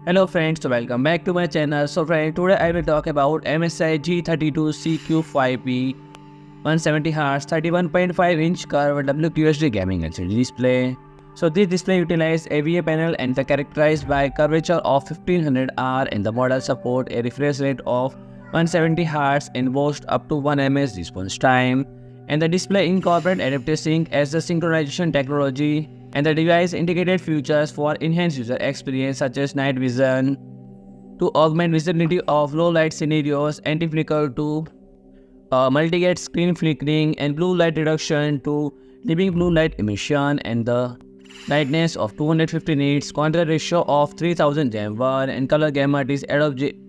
Hello friends, so welcome back to my channel. So friends, today I will talk about MSI G32CQ5P 170Hz 31.5-inch curved WQHD gaming LCD display. So this display utilizes AVA panel and is characterized by curvature of 1500 R, and the model support a refresh rate of 170 Hz and boasts up to 1 ms response time. And the display incorporates adaptive sync as the synchronization technology, and the device integrated features for enhanced user experience such as night vision to augment visibility of low light scenarios, anti-flicker to multi-gate screen flickering, and blue light reduction to limiting blue light emission, and the brightness of 250 nits, contrast ratio of 3000 Gem1, and color gamut is Adobe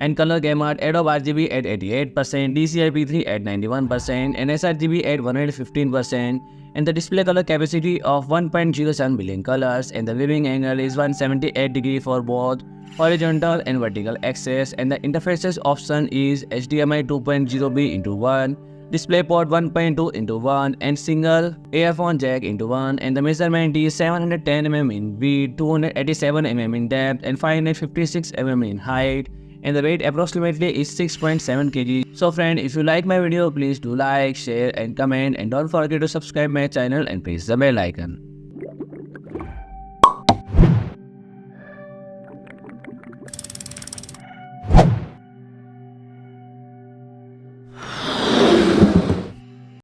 RGB at 88%, DCI-P3 at 91%, and sRGB at 115%, and the display color capacity of 1.07 billion colors, and the viewing angle is 178 degrees for both horizontal and vertical axis, and the interfaces option is HDMI 2.0B into 1, DisplayPort 1.2 into 1, and single earphone jack into 1, and the measurement is 710 mm in width, 287 mm in depth, and 556 mm in height, and the weight approximately is 6.7 kg. So friend, if you like my video, please do like, share and comment, and don't forget to subscribe my channel and press the bell icon.